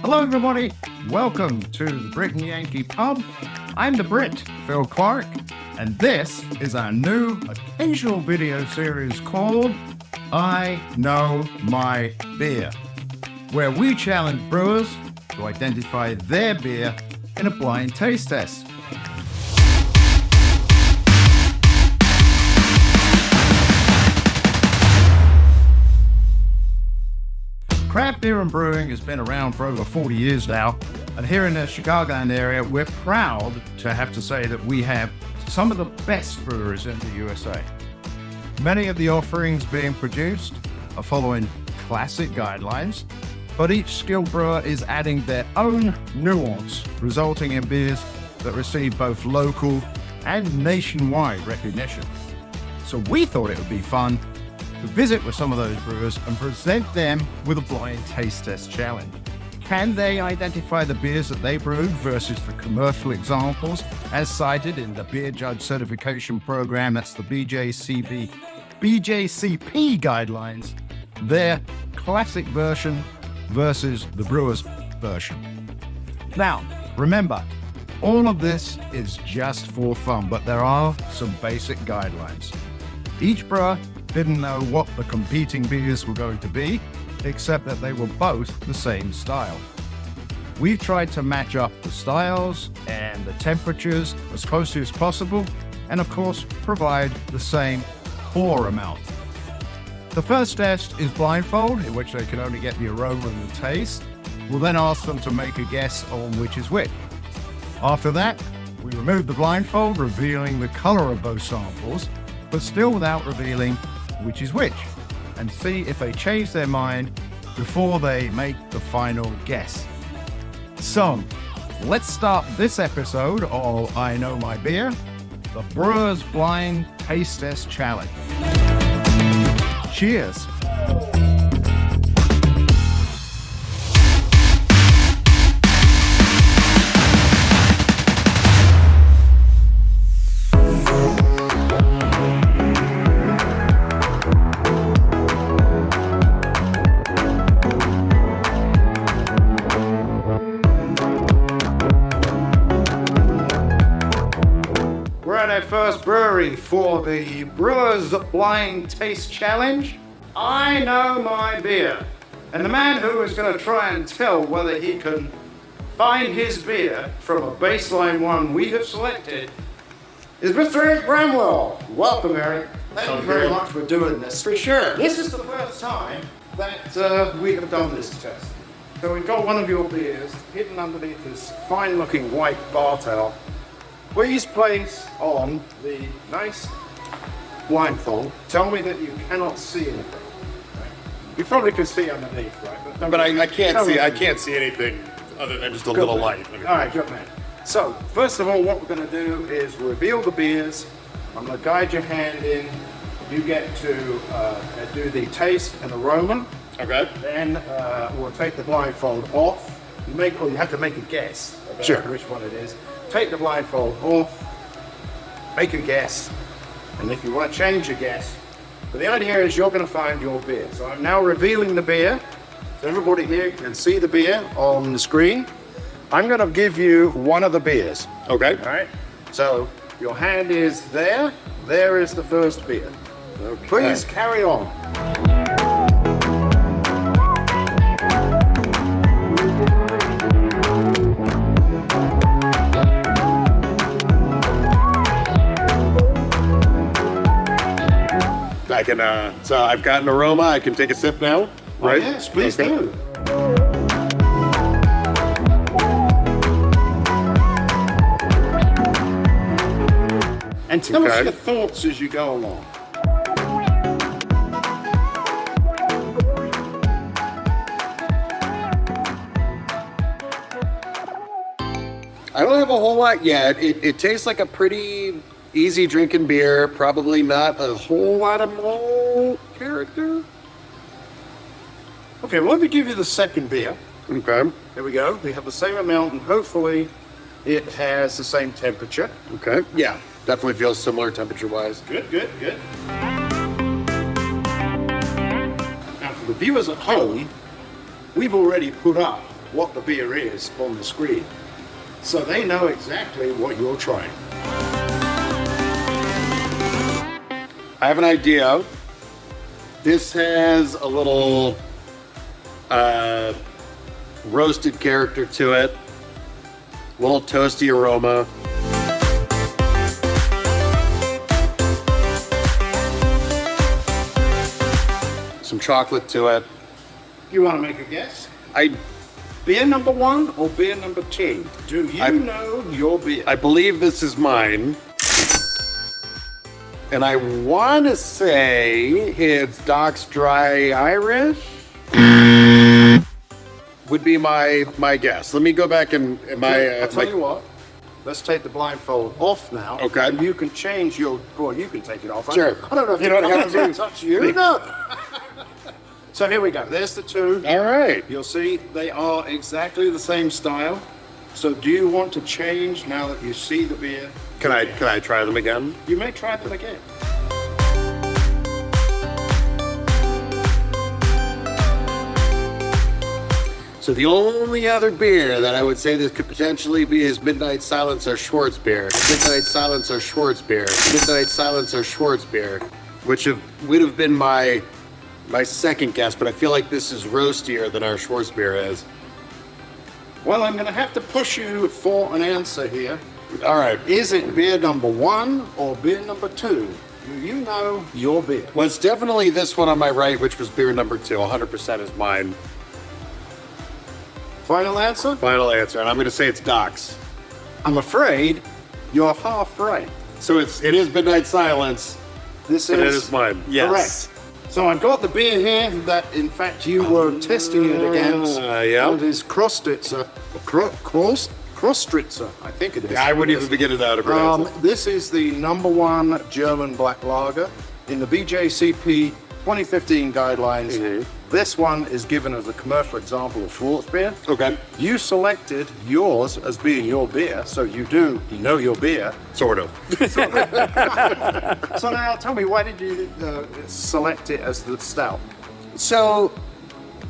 Hello everybody, welcome to the Brit and Yankee Pub. I'm the Brit, Phil Clark, and this is our new occasional video series called I Know My Beer, where we challenge brewers to identify their beer in a blind taste test. Craft beer and brewing has been around for over 40 years now, and here in the Chicagoland area, we're proud to have to say that we have some of the best brewers in the USA. Many of the offerings being produced are following classic guidelines, but each skilled brewer is adding their own nuance, resulting in beers that receive both local and nationwide recognition. So we thought it would be fun to visit with some of those brewers and present them with a blind taste test challenge. Can they identify the beers that they brewed versus the commercial examples as cited in the Beer Judge Certification Program, that's the BJCP guidelines, their classic version versus the brewer's version? Now, remember, all of this is just for fun, but there are some basic guidelines. Each brewer didn't know what the competing beers were going to be, except that they were both the same style. We tried to match up the styles and the temperatures as closely as possible, and of course, provide the same pour amount. The first test is blindfold, in which they can only get the aroma and the taste. We'll then ask them to make a guess on which is which. After that, we remove the blindfold, revealing the color of both samples, but still without revealing which is which, and see if they change their mind before they make the final guess. So, let's start this episode of I Know My Beer, the Brewer's Blind Taste Test Challenge. Cheers. Our first brewery for the Brewer's Blind Taste Challenge. I Know My Beer. And the man who is going to try and tell whether he can find his beer from a baseline one we have selected is Mr. Eric Bramwell. Welcome, Eric. Thank you very much for doing this. For sure. This is the first time that we have done this test. So we've got one of your beers hidden underneath this fine-looking white bar towel. Please place on the nice blindfold. Tell me that you cannot see anything. Right? You probably can see underneath, right? But I can't see anything other than just a little light. All right, good man. So, first of all, what we're going to do is reveal the beers. I'm going to guide your hand in. You get to do the taste and aroma. Okay. Then we'll take the blindfold off. You have to make a guess about Sure. which one it is. Take the blindfold off, make a guess, and if you want to change your guess, but the idea is you're going to find your beer. So I'm now revealing the beer, so everybody here can see the beer on the screen. I'm going to give you one of the beers. Okay. All right, so your hand is there. There is the first beer. Okay. Please carry on. I can, so I've got an aroma, I can take a sip now, right? Oh, yes, please do. And tell us your thoughts as you go along. I don't have a whole lot yet. It tastes like a pretty easy drinking beer, probably not a whole lot of malt character. Okay, well, let me give you the second beer. Okay. There we go. We have the same amount, and hopefully it has the same temperature. Okay. Yeah, definitely feels similar temperature-wise. Good, good, good. Now, for the viewers at home, we've already put up what the beer is on the screen. So they know exactly what you're trying. I have an idea. This has a little roasted character to it, a little toasty aroma. Some chocolate to it. You want to make a guess? I Beer number 1 or beer number 2? Do you know your beer? I believe this is mine. And I want to say it's Doc's Dry Irish. Would be my guess. Let me go back and I'll tell you what. Let's take the blindfold off now. Okay. And you can change your. Well, you can take it off. Sure. I don't know if You don't have to. touch you. No. So here we go. There's the 2. All right. You'll see they are exactly the same style. So do you want to change now that you see the beer? Can I try them again? You may try them again. So the only other beer that I would say this could potentially be is Midnight Silence or Schwarzbier. Midnight Silence or Schwarzbier. Midnight Silence or Schwarzbier, which would have been my second guess, but I feel like this is roastier than our Schwarzbier is. Well, I'm going to have to push you for an answer here. All right. Is it beer number 1 or beer number 2? Do you know your beer? Well, it's definitely this one on my right, which was beer number 2. 100% is mine. Final answer? Final answer, and I'm going to say it's Doc's. I'm afraid you're half right. So it is Midnight Silence, This and it is mine. Yes. correct. So I've got the beer here that, in fact, you were testing it against. Yeah. It is Krostritzer. Krostritzer, I think it is. I wouldn't even begin to doubt it. This is the number 1 German black lager in the BJCP 2015 guidelines. Mm-hmm. This one is given as a commercial example of Schwarzbier. Okay. You selected yours as being your beer, so you do know your beer. Sort of. So now tell me, why did you select it as the stout? So,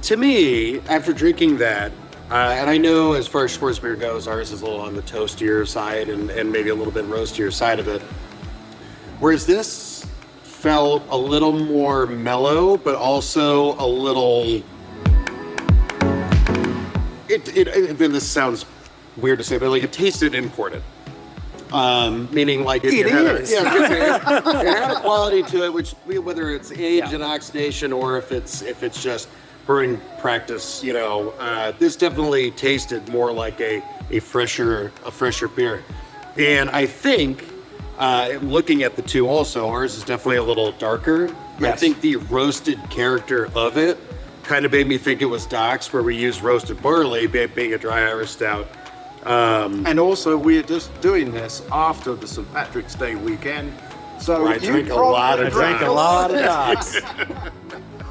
to me, after drinking that, and I know as far as Schwarzbier goes, ours is a little on the toastier side and maybe a little bit roastier side of it. Whereas this felt a little more mellow, but also a little. Then this sounds weird to say, but like it tasted imported. Meaning like it is. Yeah, it had a quality to it, which whether it's age and oxidation or if it's just brewing practice, this definitely tasted more like a fresher beer, and I think. Looking at the 2 also, ours is definitely a little darker. Yes. I think the roasted character of it kind of made me think it was Doc's, where we use roasted barley, being a dry Irish stout. And also, we're just doing this after the St. Patrick's Day weekend. So I drink a lot of Doc's.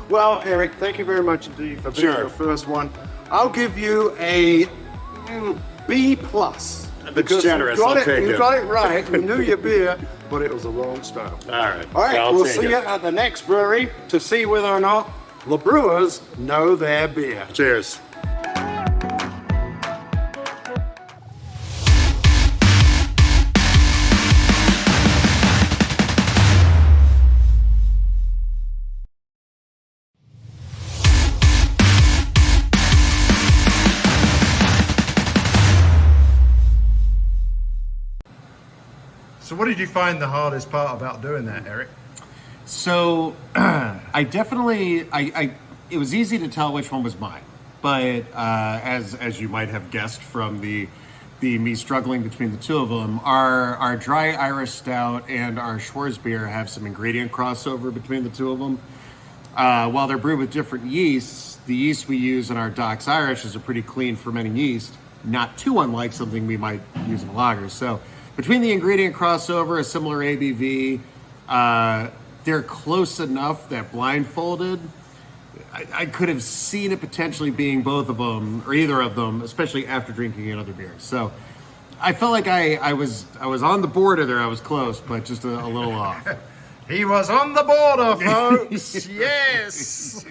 Well, Eric, thank you very much indeed for being your first one. I'll give you a B+. That's generous. You I'll take it. You got it right. You knew your beer, but it was the wrong style. All right. All right. I'll We'll take see it. you at the next brewery to see whether or not the brewers know their beer. Cheers. So what did you find the hardest part about doing that, Eric? So I definitely, it was easy to tell which one was mine, but as you might have guessed from the me struggling between the 2 of them, our dry Irish stout and our Schwarzbier have some ingredient crossover between the 2 of them. While they're brewed with different yeasts, the yeast we use in our Doc's Irish is a pretty clean fermenting yeast, not too unlike something we might use in lagers. So between the ingredient crossover, a similar ABV, they're close enough that blindfolded, I could have seen it potentially being both of them or either of them, especially after drinking another beer. So I felt like I was on the border there. I was close, but just a little off. He was on the border, folks. Yes.